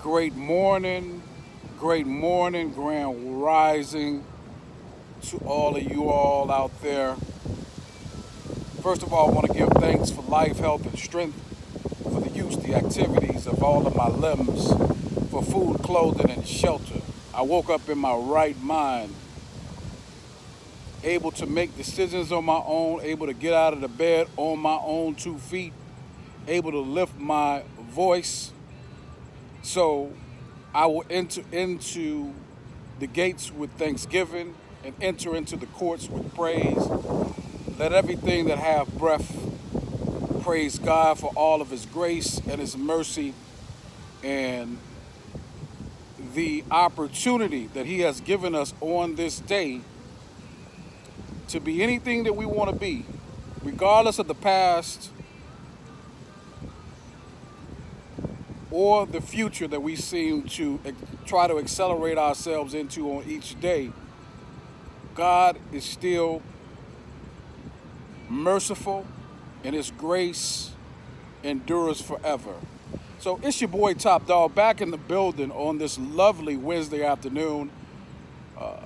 great morning, grand rising to all of you all out there. First of all, I want to give thanks for life, health, and strength, for the use, the activities of all of my limbs, for food, clothing, and shelter. I woke up in my right mind, able to make decisions on my own, able to get out of the bed on my own 2 feet, able to lift my voice. So I will enter into the gates with thanksgiving and enter into the courts with praise. Let everything that have breath praise God for all of his grace and his mercy and the opportunity that he has given us on this day to be anything that we want to be, regardless of the past or the future that we seem to try to accelerate ourselves into on each day. God is still merciful and his grace endures forever. So it's your boy Top Dog back in the building on this lovely Wednesday afternoon,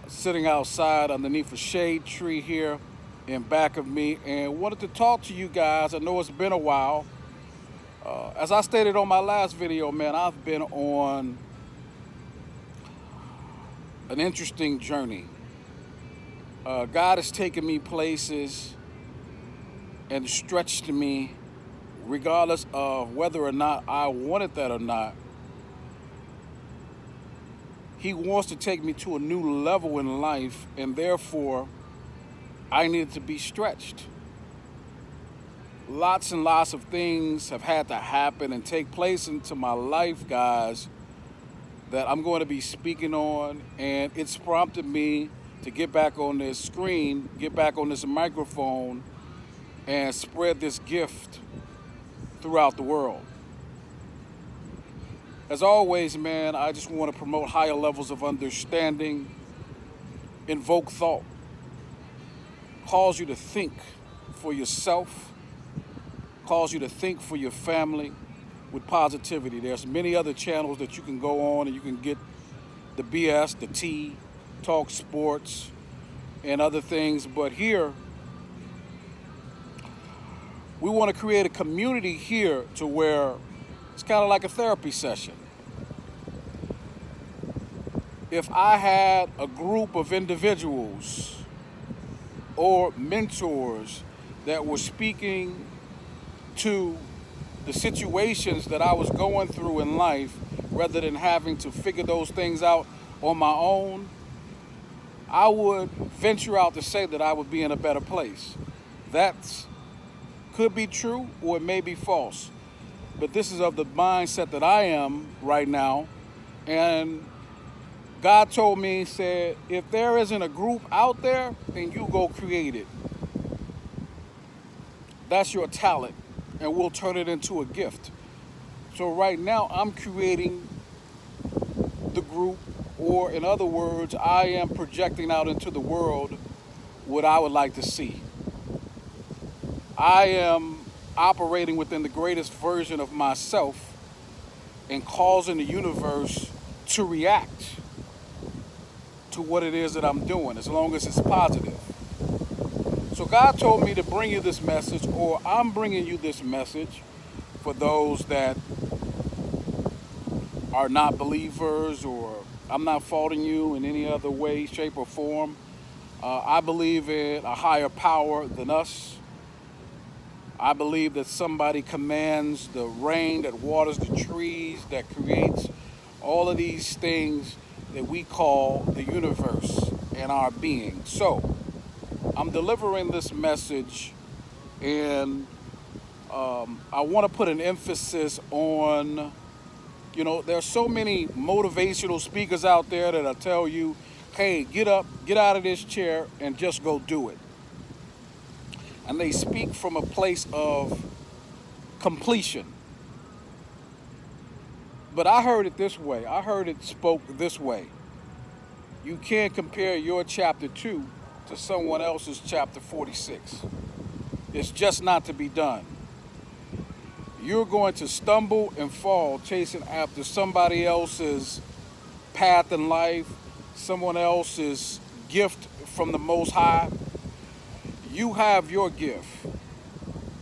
sitting outside underneath a shade tree here in back of me, and wanted to talk to you guys. I know it's been a while. As I stated on my last video, man, I've been on an interesting journey. God has taken me places and stretched me regardless of whether or not I wanted that or not. He wants to take me to a new level in life, and therefore I needed to be stretched. Lots and lots of things have had to happen and take place into my life, guys, that I'm going to be speaking on, and it's prompted me to get back on this screen, get back on this microphone, and spread this gift throughout the world. As always, man, I just want to promote higher levels of understanding, invoke thought, cause you to think for yourself, cause you to think for your family with positivity. There's many other channels that you can go on and you can get the BS, the T, talk sports, and other things. But here, we want to create a community here to where it's kind of like a therapy session. If I had a group of individuals or mentors that were speaking to the situations that I was going through in life, rather than having to figure those things out on my own, I would venture out to say that I would be in a better place. That could be true or it may be false. But this is of the mindset that I am right now. And God told me, he said, if there isn't a group out there, then you go create it. That's your talent, and we'll turn it into a gift. So right now, I'm creating the group, or in other words, I am projecting out into the world what I would like to see. I am operating within the greatest version of myself and causing the universe to react to what it is that I'm doing, as long as it's positive. So God told me to bring you this message, or I'm bringing you this message for those that are not believers, or I'm not faulting you in any other way, shape, or form. I believe in a higher power than us. I believe that somebody commands the rain, that waters the trees, that creates all of these things that we call the universe and our being. So I'm delivering this message, and I want to put an emphasis on, there's so many motivational speakers out there that'll tell you, hey, get up, get out of this chair, and just go do it. And they speak from a place of completion. But I heard it this way. I heard it spoke this way. You can't compare your chapter 2 to someone else's chapter 46. It's just not to be done. you're going to stumble and fall chasing after somebody else's path in life, someone else's gift from the Most High. You have your gift.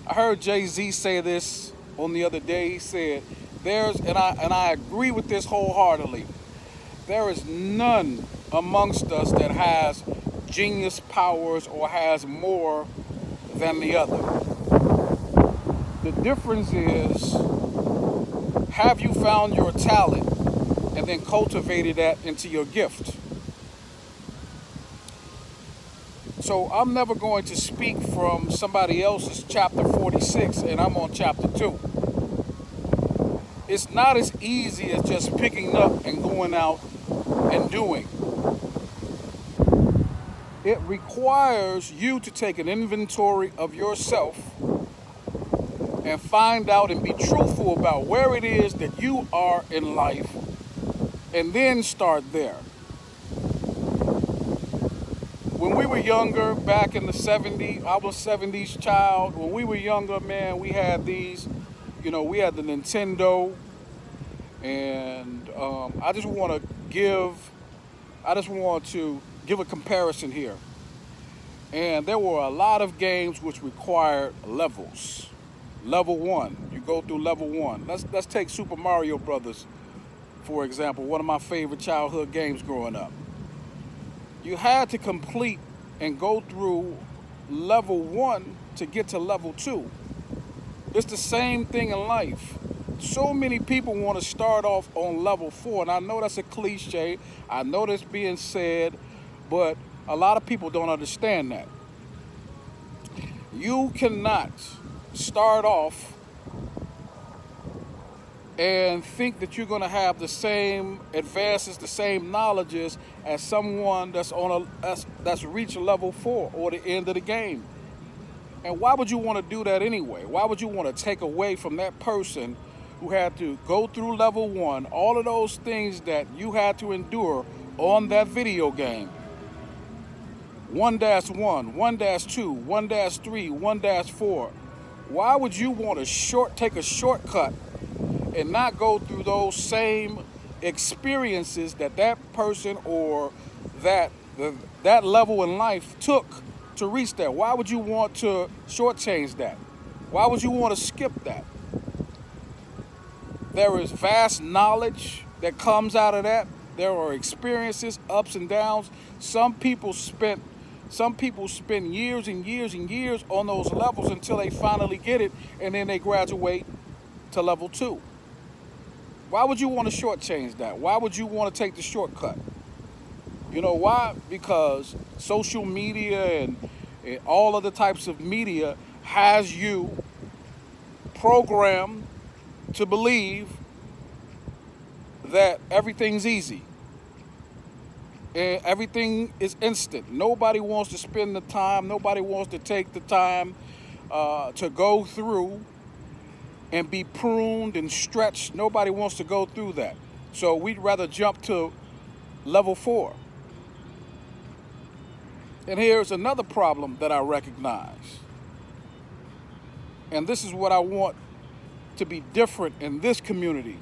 I heard Jay-Z say this on the other day. He said, and I agree with this wholeheartedly. There is none amongst us that has genius powers or has more than the other. The difference is, have you found your talent and then cultivated that into your gift? So I'm never going to speak from somebody else's chapter 46 and I'm on chapter 2. It's not as easy as just picking up and going out and doing. It requires you to take an inventory of yourself and find out and be truthful about where it is that you are in life, and then start there. When we were younger, back in the 70s, I was a 70s child. When we were younger, man, we had these, we had the Nintendo, and I just want to give a comparison here. And there were a lot of games which required levels. Level 1, you go through level 1. Let's take Super Mario Brothers, for example, one of my favorite childhood games growing up. You had to complete and go through level 1 to get to level 2. It's the same thing in life. So many people want to start off on level 4, and I know that's a cliche. I know that's being said, but a lot of people don't understand that. You cannot start off and think that you're going to have the same advances, the same knowledges as someone that's reached level 4 or the end of the game. And why would you want to do that anyway? Why would you want to take away from that person who had to go through level 1, all of those things that you had to endure on that video game? 1-1, 1-2, 1-3, 1-4. Why would you want to take a shortcut and not go through those same experiences that person or that level in life took to reach that? Why would you want to shortchange that? Why would you want to skip that? There is vast knowledge that comes out of that. There are experiences, ups and downs. Some people spend years and years and years on those levels until they finally get it, and then they graduate to level 2. Why would you want to shortchange that? Why would you want to take the shortcut? You know why? Because social media and all of the types of media has you programmed to believe that everything's easy. And everything is instant. Nobody wants to spend the time. Nobody wants to take the time to go through and be pruned and stretched. Nobody wants to go through that. So we'd rather jump to level 4. And here's another problem that I recognize. And this is what I want to be different in this community.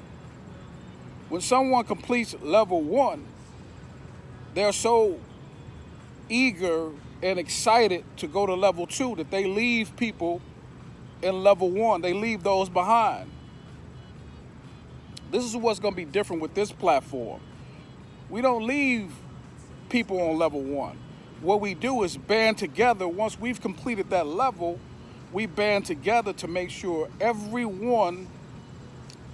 When someone completes level 1, they're so eager and excited to go to level 2 that they leave people in level 1. They leave those behind. This is what's going to be different with this platform. We don't leave people on level 1. What we do is band together. Once we've completed that level, we band together to make sure everyone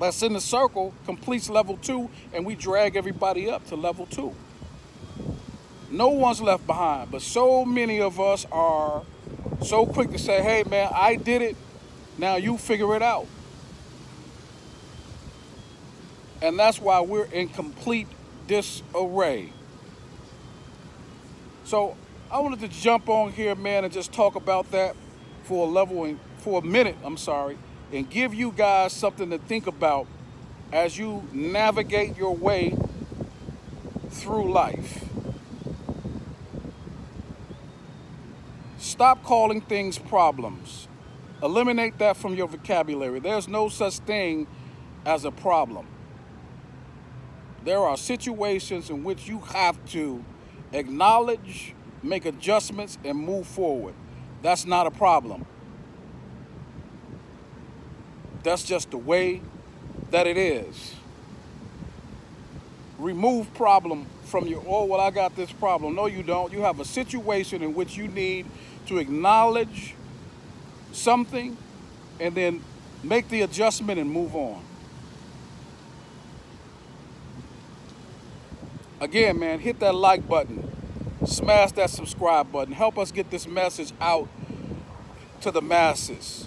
that's in the circle completes level 2, and we drag everybody up to level 2. No one's left behind, but so many of us are so quick to say, hey man, I did it, now you figure it out. And that's why we're in complete disarray. So I wanted to jump on here, man, and just talk about that for a minute, and give you guys something to think about as you navigate your way through life. Stop calling things problems. Eliminate that from your vocabulary. There's no such thing as a problem. There are situations in which you have to acknowledge, make adjustments, and move forward. That's not a problem. That's just the way that it is. Remove problem from your, oh, well, I got this problem. No, you don't. You have a situation in which you need to acknowledge something and then make the adjustment and move on. Again, man, hit that like button. Smash that subscribe button. Help us get this message out to the masses.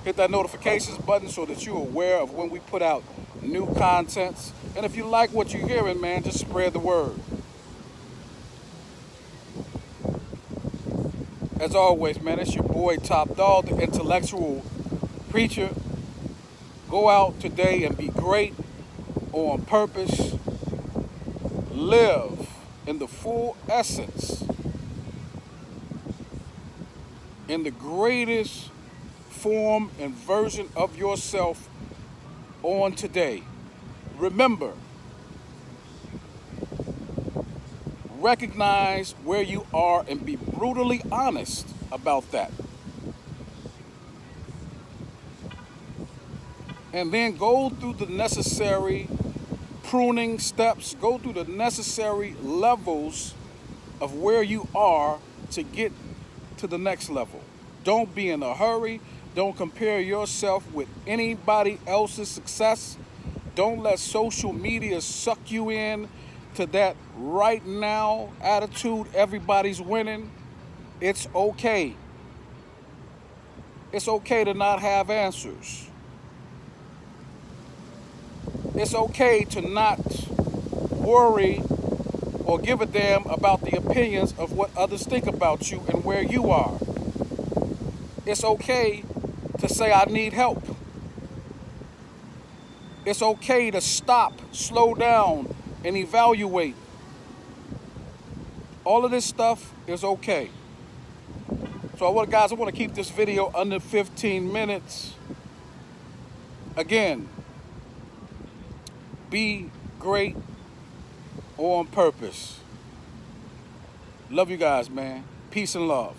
Hit that notifications button so that you're aware of when we put out new contents. And if you like what you're hearing, man, just spread the word. As always, man, it's your boy Top Dog, the intellectual preacher. Go out today and be great on purpose. Live in the full essence, in the greatest form and version of yourself on today. Remember, recognize where you are and be brutally honest about that. And then go through the necessary pruning steps, go through the necessary levels of where you are to get to the next level. Don't be in a hurry. Don't compare yourself with anybody else's success. Don't let social media suck you in to that right now attitude. Everybody's winning. It's okay. It's okay to not have answers. It's okay to not worry or give a damn about the opinions of what others think about you and where you are. It's okay to say, I need help. It's okay to stop, slow down, and evaluate. All of this stuff is okay. So I want to keep this video under 15 minutes. Again, be great on purpose. Love you guys, man. Peace and love.